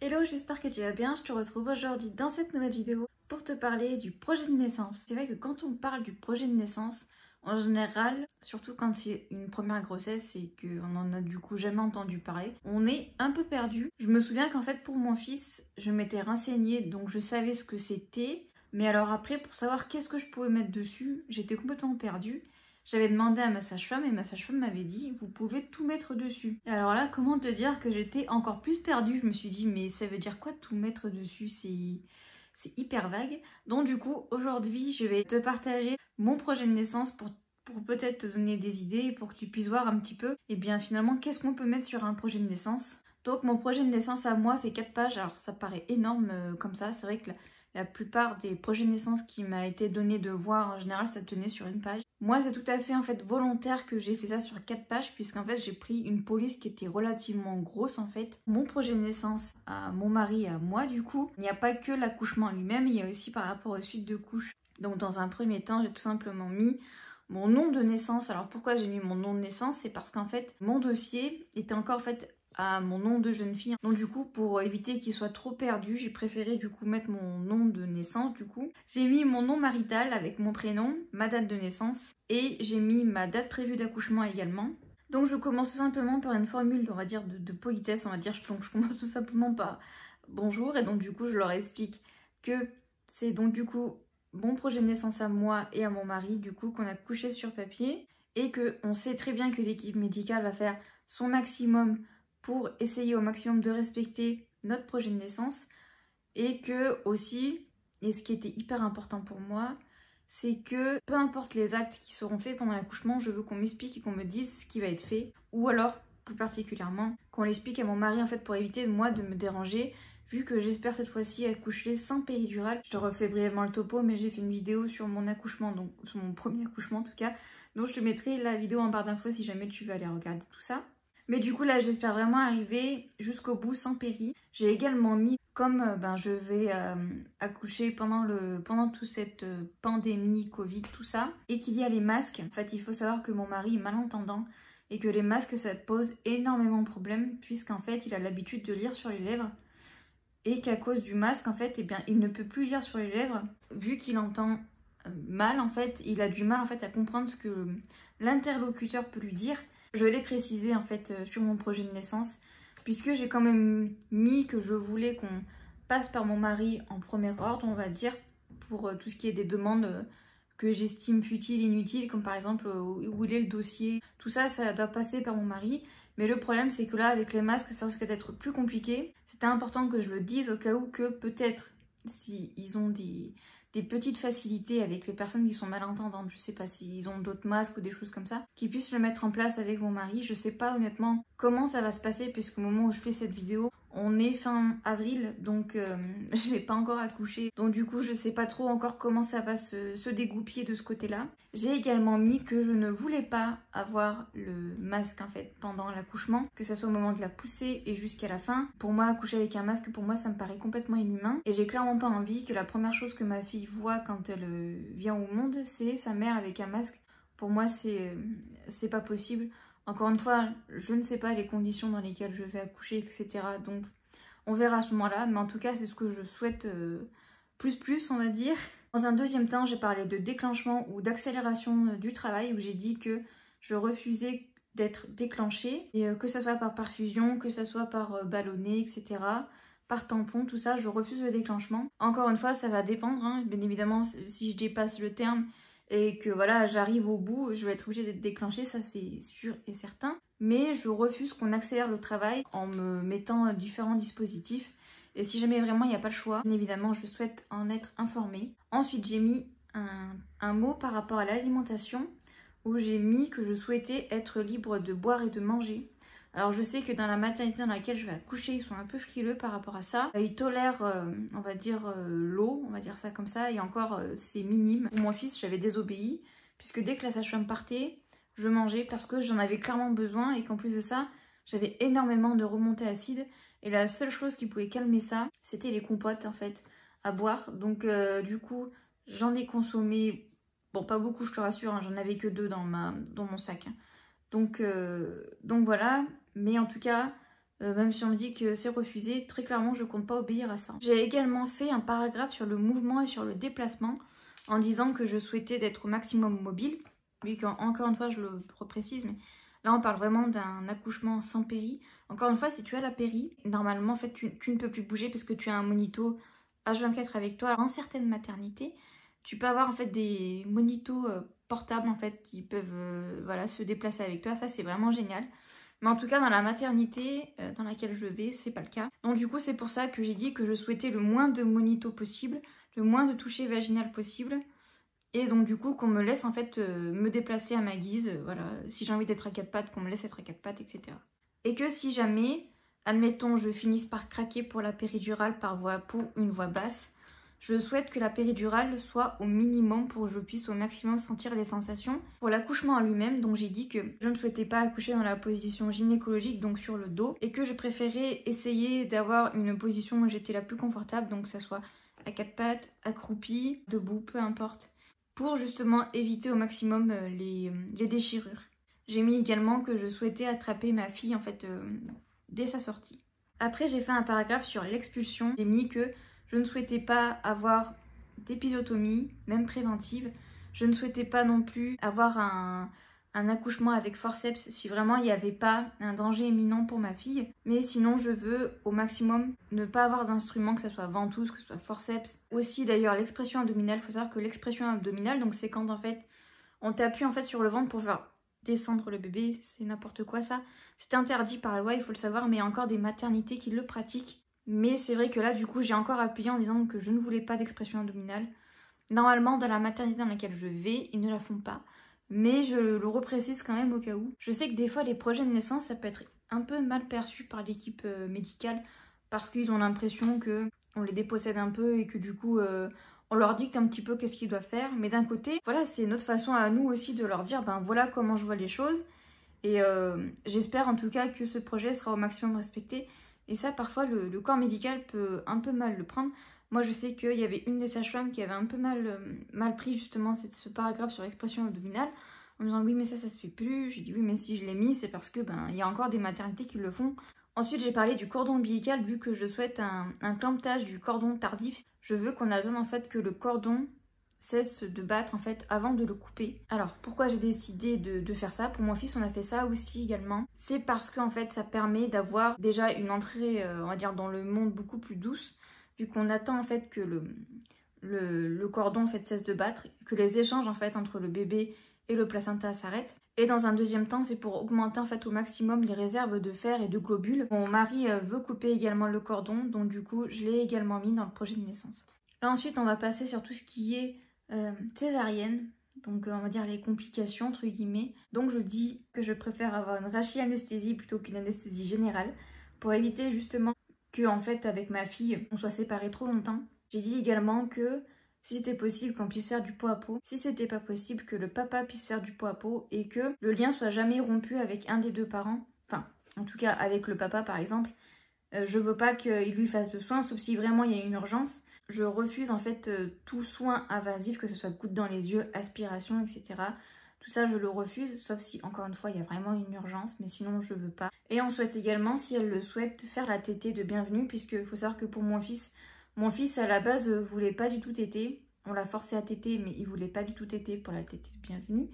Hello, j'espère que tu vas bien. Je te retrouve aujourd'hui dans cette nouvelle vidéo pour te parler du projet de naissance. C'est vrai que quand on parle du projet de naissance, en général, surtout quand c'est une première grossesse et qu'on en a du coup jamais entendu parler, on est un peu perdu. Je me souviens qu'en fait pour mon fils, je m'étais renseignée, donc je savais ce que c'était. Mais alors après, pour savoir qu'est-ce que je pouvais mettre dessus, j'étais complètement perdue. J'avais demandé à ma sage-femme et ma sage-femme m'avait dit vous pouvez tout mettre dessus. Et alors là, comment te dire que j'étais encore plus perdue. Je me suis dit mais ça veut dire quoi tout mettre dessus, c'est hyper vague. Donc du coup aujourd'hui je vais te partager mon projet de naissance pour peut-être te donner des idées, pour que tu puisses voir un petit peu et bien finalement qu'est-ce qu'on peut mettre sur un projet de naissance. Donc mon projet de naissance à moi fait 4 pages, alors ça paraît énorme comme ça, c'est vrai que la plupart des projets de naissance qui m'a été donné de voir, en général, ça tenait sur une page. Moi, c'est tout à fait en fait volontaire que j'ai fait ça sur 4 pages, puisqu'en fait, j'ai pris une police qui était relativement grosse en fait. Mon projet de naissance à mon mari et à moi, du coup, il n'y a pas que l'accouchement lui-même, il y a aussi par rapport aux suites de couches. Donc, dans un premier temps, j'ai tout simplement mis mon nom de naissance. Alors, pourquoi j'ai mis mon nom de naissance? C'est parce qu'en fait, mon dossier était encore en fait à mon nom de jeune fille. Donc du coup, pour éviter qu'il soit trop perdu, j'ai préféré du coup mettre mon nom de naissance du coup. J'ai mis mon nom marital avec mon prénom, ma date de naissance et j'ai mis ma date prévue d'accouchement également. Donc je commence tout simplement par une formule, on va dire, de politesse, on va dire. Donc je commence tout simplement par bonjour et donc du coup je leur explique que c'est donc du coup mon projet de naissance à moi et à mon mari du coup qu'on a couché sur papier et qu'on sait très bien que l'équipe médicale va faire son maximum pour essayer au maximum de respecter notre projet de naissance et que aussi, et ce qui était hyper important pour moi, c'est que peu importe les actes qui seront faits pendant l'accouchement, je veux qu'on m'explique et qu'on me dise ce qui va être fait ou alors plus particulièrement qu'on l'explique à mon mari en fait pour éviter moi de me déranger vu que j'espère cette fois-ci accoucher sans péridurale. Je te refais brièvement le topo mais j'ai fait une vidéo sur mon accouchement, donc sur mon premier accouchement en tout cas, donc je te mettrai la vidéo en barre d'infos si jamais tu veux aller regarder tout ça. Mais du coup là j'espère vraiment arriver jusqu'au bout sans péri. J'ai également mis comme je vais accoucher pendant toute cette pandémie, Covid, tout ça, et qu'il y a les masques. En fait il faut savoir que mon mari est malentendant et que les masques ça pose énormément de problèmes puisqu'en fait il a l'habitude de lire sur les lèvres et qu'à cause du masque en fait il ne peut plus lire sur les lèvres vu qu'il entend mal en fait, il a du mal en fait à comprendre ce que l'interlocuteur peut lui dire. Je l'ai précisé en fait sur mon projet de naissance puisque j'ai quand même mis que je voulais qu'on passe par mon mari en premier ordre on va dire pour tout ce qui est des demandes que j'estime futiles, inutiles comme par exemple où il est le dossier, tout ça ça doit passer par mon mari. Mais le problème c'est que là avec les masques ça risque d'être plus compliqué. C'était important que je le dise au cas où que peut-être s'ils ont des petites facilités avec les personnes qui sont malentendantes, je sais pas s'ils ont d'autres masques ou des choses comme ça, qu'ils puissent le mettre en place avec mon mari. Je sais pas honnêtement comment ça va se passer puisqu'au moment où je fais cette vidéo, on est fin avril donc j'ai pas encore accouché. Donc du coup je sais pas trop encore comment ça va se dégoupiller de ce côté-là. J'ai également mis que je ne voulais pas avoir le masque en fait pendant l'accouchement, que ce soit au moment de la poussée et jusqu'à la fin. Pour moi accoucher avec un masque, pour moi ça me paraît complètement inhumain et j'ai clairement pas envie que la première chose que ma fille voit quand elle vient au monde c'est sa mère avec un masque. Pour moi c'est pas possible. Encore une fois, je ne sais pas les conditions dans lesquelles je vais accoucher, etc. Donc, on verra à ce moment-là. Mais en tout cas, c'est ce que je souhaite plus, on va dire. Dans un deuxième temps, j'ai parlé de déclenchement ou d'accélération du travail où j'ai dit que je refusais d'être déclenchée. Et que ce soit par perfusion, que ce soit par ballonnet, etc. Par tampon, tout ça, je refuse le déclenchement. Encore une fois, ça va dépendre. Hein. Bien évidemment, si je dépasse le terme et que voilà j'arrive au bout, je vais être obligée d'être déclenchée, ça c'est sûr et certain. Mais je refuse qu'on accélère le travail en me mettant différents dispositifs. Et si jamais vraiment il n'y a pas le choix, bien évidemment je souhaite en être informée. Ensuite j'ai mis un mot par rapport à l'alimentation où j'ai mis que je souhaitais être libre de boire et de manger. Alors je sais que dans la maternité dans laquelle je vais accoucher, ils sont un peu frileux par rapport à ça. Ils tolèrent, on va dire, l'eau, on va dire ça comme ça, et encore c'est minime. Pour mon fils, j'avais désobéi, puisque dès que la sage-femme partait, je mangeais parce que j'en avais clairement besoin et qu'en plus de ça, j'avais énormément de remontées acides. Et la seule chose qui pouvait calmer ça, c'était les compotes en fait, à boire. Donc du coup, j'en ai consommé, bon pas beaucoup je te rassure, hein, j'en avais que 2 dans mon sac. Hein. Donc voilà, mais en tout cas, Même si on me dit que c'est refusé, très clairement je compte pas obéir à ça. J'ai également fait un paragraphe sur le mouvement et sur le déplacement en disant que je souhaitais d'être au maximum mobile, vu qu'encore une fois je le reprécise, mais là on parle vraiment d'un accouchement sans péri. Encore une fois, si tu as la péri, normalement en fait tu ne peux plus bouger parce que tu as un monito H24 avec toi. Dans certaines maternités, tu peux avoir en fait des monitos portables en fait qui peuvent voilà, se déplacer avec toi, ça c'est vraiment génial. Mais en tout cas, dans la maternité dans laquelle je vais, c'est pas le cas. Donc du coup, c'est pour ça que j'ai dit que je souhaitais le moins de monito possible, le moins de toucher vaginal possible. Et donc du coup, qu'on me laisse en fait me déplacer à ma guise. Voilà, si j'ai envie d'être à quatre pattes, qu'on me laisse être à quatre pattes, etc. Et que si jamais, admettons, je finisse par craquer pour la péridurale pour une voie basse, je souhaite que la péridurale soit au minimum pour que je puisse au maximum sentir les sensations. Pour l'accouchement en lui-même, donc j'ai dit que je ne souhaitais pas accoucher dans la position gynécologique, donc sur le dos, et que je préférais essayer d'avoir une position où j'étais la plus confortable, donc que ça soit à quatre pattes, accroupie, debout, peu importe, pour justement éviter au maximum les déchirures. J'ai mis également que je souhaitais attraper ma fille en fait dès sa sortie. Après, j'ai fait un paragraphe sur l'expulsion. J'ai mis que je ne souhaitais pas avoir d'épisiotomie, même préventive. Je ne souhaitais pas non plus avoir un accouchement avec forceps si vraiment il n'y avait pas un danger imminent pour ma fille. Mais sinon, je veux au maximum ne pas avoir d'instrument, que ce soit ventouse, que ce soit forceps. Aussi d'ailleurs l'expression abdominale, il faut savoir que l'expression abdominale, donc c'est quand en fait on t'appuie en fait sur le ventre pour faire descendre le bébé, c'est n'importe quoi ça. C'est interdit par la loi, il faut le savoir, mais il y a encore des maternités qui le pratiquent. Mais c'est vrai que là, du coup, j'ai encore appuyé en disant que je ne voulais pas d'expression abdominale. Normalement, dans la maternité dans laquelle je vais, ils ne la font pas. Mais je le reprécise quand même au cas où. Je sais que des fois, les projets de naissance, ça peut être un peu mal perçu par l'équipe médicale parce qu'ils ont l'impression qu'on les dépossède un peu et que du coup, on leur dicte un petit peu qu'est-ce qu'ils doivent faire. Mais d'un côté, voilà, c'est notre façon à nous aussi de leur dire, ben voilà comment je vois les choses. Et j'espère en tout cas que ce projet sera au maximum respecté. Et ça, parfois, le corps médical peut un peu mal le prendre. Moi, je sais qu'il y avait une des sages-femmes qui avait un peu mal pris justement ce paragraphe sur l'expression abdominale, en me disant oui, mais ça se fait plus. J'ai dit oui, mais si je l'ai mis, c'est parce que il y a encore des maternités qui le font. Ensuite, j'ai parlé du cordon ombilical, vu que je souhaite un clamptage du cordon tardif. Je veux qu'on attende en fait que le cordon cesse de battre en fait avant de le couper. Alors pourquoi j'ai décidé de faire ça? Pour mon fils on a fait ça aussi également. C'est parce qu'en fait ça permet d'avoir déjà une entrée on va dire dans le monde beaucoup plus douce, vu qu'on attend en fait que le cordon en fait cesse de battre, que les échanges en fait entre le bébé et le placenta s'arrêtent. Et dans un deuxième temps, c'est pour augmenter en fait au maximum les réserves de fer et de globules. Mon mari veut couper également le cordon, donc du coup je l'ai également mis dans le projet de naissance. Là ensuite on va passer sur tout ce qui est césarienne, donc on va dire les complications entre guillemets. Donc je dis que je préfère avoir une rachianesthésie plutôt qu'une anesthésie générale pour éviter justement que en fait avec ma fille on soit séparés trop longtemps. J'ai dit également que si c'était possible qu'on puisse faire du pot à pot, si c'était pas possible que le papa puisse faire du pot à pot et que le lien soit jamais rompu avec un des deux parents, enfin en tout cas avec le papa par exemple. Je veux pas qu'il lui fasse de soins sauf si vraiment il y a une urgence. Je refuse en fait tout soin invasif, que ce soit goutte dans les yeux, aspiration, etc. Tout ça je le refuse, sauf si encore une fois il y a vraiment une urgence, mais sinon je veux pas. Et on souhaite également, si elle le souhaite, faire la tétée de bienvenue, puisque faut savoir que pour mon fils à la base voulait pas du tout téter. On l'a forcé à téter, mais il voulait pas du tout téter pour la tétée de bienvenue.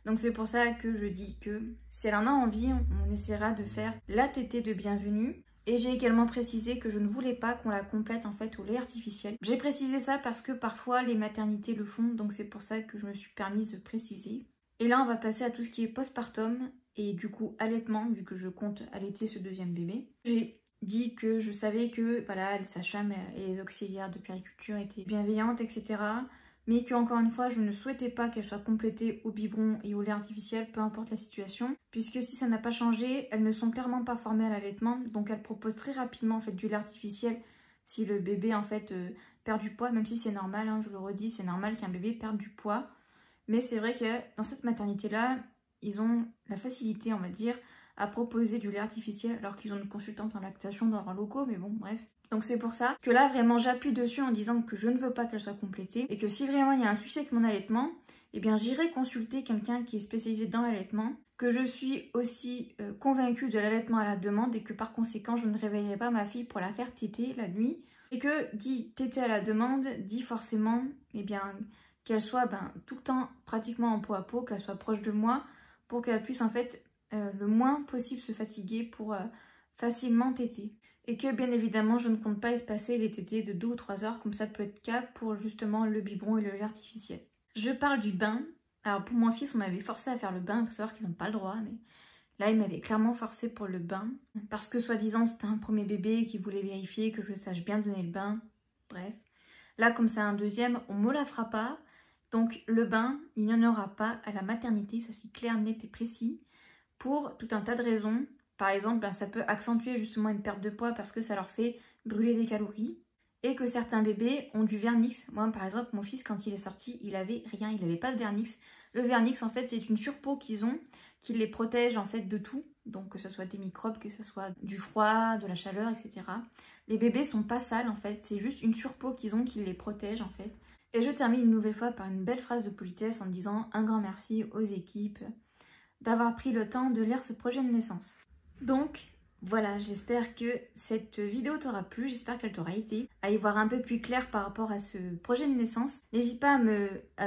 Donc c'est pour ça que je dis que si elle en a envie, on essaiera de faire la tétée de bienvenue. Et j'ai également précisé que je ne voulais pas qu'on la complète en fait au lait artificiel. J'ai précisé ça parce que parfois les maternités le font, donc c'est pour ça que je me suis permise de préciser. Et là on va passer à tout ce qui est postpartum et du coup allaitement, vu que je compte allaiter ce deuxième bébé. J'ai dit que je savais que voilà, les sages-femmes et les auxiliaires de puériculture étaient bienveillantes, etc. Mais qu'encore une fois, je ne souhaitais pas qu'elle soit complétée au biberon et au lait artificiel, peu importe la situation, puisque si ça n'a pas changé, elles ne sont clairement pas formées à l'allaitement, donc elles proposent très rapidement en fait du lait artificiel si le bébé en fait perd du poids, même si c'est normal, hein, je le redis, c'est normal qu'un bébé perde du poids, mais c'est vrai que dans cette maternité-là, ils ont la facilité, on va dire, à proposer du lait artificiel alors qu'ils ont une consultante en lactation dans leurs locaux, mais bon, bref. Donc c'est pour ça que là, vraiment, j'appuie dessus en disant que je ne veux pas qu'elle soit complétée et que si vraiment il y a un souci avec mon allaitement, eh bien j'irai consulter quelqu'un qui est spécialisé dans l'allaitement que je suis aussi convaincue de l'allaitement à la demande et que par conséquent je ne réveillerai pas ma fille pour la faire téter la nuit. Et que dit téter à la demande dit forcément qu'elle soit tout le temps pratiquement en peau à peau, qu'elle soit proche de moi pour qu'elle puisse en fait le moins possible se fatiguer pour facilement téter. Et que bien évidemment je ne compte pas espacer les tétés de 2 ou 3 heures comme ça peut être le cas pour justement le biberon et le lait artificiel. Je parle du bain. Alors pour mon fils on m'avait forcé à faire le bain, il faut savoir qu'ils n'ont pas le droit, mais là il m'avait clairement forcé pour le bain. Parce que soi-disant c'était un premier bébé qui voulait vérifier que je sache bien donner le bain. Bref. Là comme c'est un deuxième, on me la fera pas. Donc le bain, il n'y en aura pas à la maternité, ça c'est clair, net et précis. Pour tout un tas de raisons. Par exemple, ça peut accentuer justement une perte de poids parce que ça leur fait brûler des calories. Et que certains bébés ont du vernix. Moi, par exemple, mon fils, quand il est sorti, il avait rien, il n'avait pas de vernix. Le vernix, en fait, c'est une surpeau qu'ils ont, qui les protège en fait de tout. Donc que ce soit des microbes, que ce soit du froid, de la chaleur, etc. Les bébés sont pas sales en fait, c'est juste une surpeau qu'ils ont qui les protège en fait. Et je termine une nouvelle fois par une belle phrase de politesse en disant un grand merci aux équipes d'avoir pris le temps de lire ce projet de naissance. Donc voilà, j'espère que cette vidéo t'aura plu, j'espère qu'elle t'aura aidé à y voir un peu plus clair par rapport à ce projet de naissance. N'hésite pas à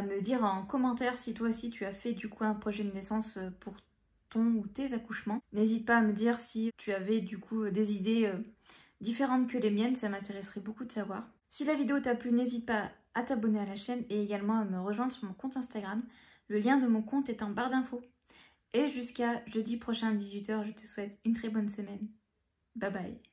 me dire en commentaire si toi aussi tu as fait du coup un projet de naissance pour ton ou tes accouchements. N'hésite pas à me dire si tu avais du coup des idées différentes que les miennes, ça m'intéresserait beaucoup de savoir. Si la vidéo t'a plu, n'hésite pas à t'abonner à la chaîne et également à me rejoindre sur mon compte Instagram. Le lien de mon compte est en barre d'infos. Et jusqu'à jeudi prochain à 18 h, je te souhaite une très bonne semaine. Bye bye.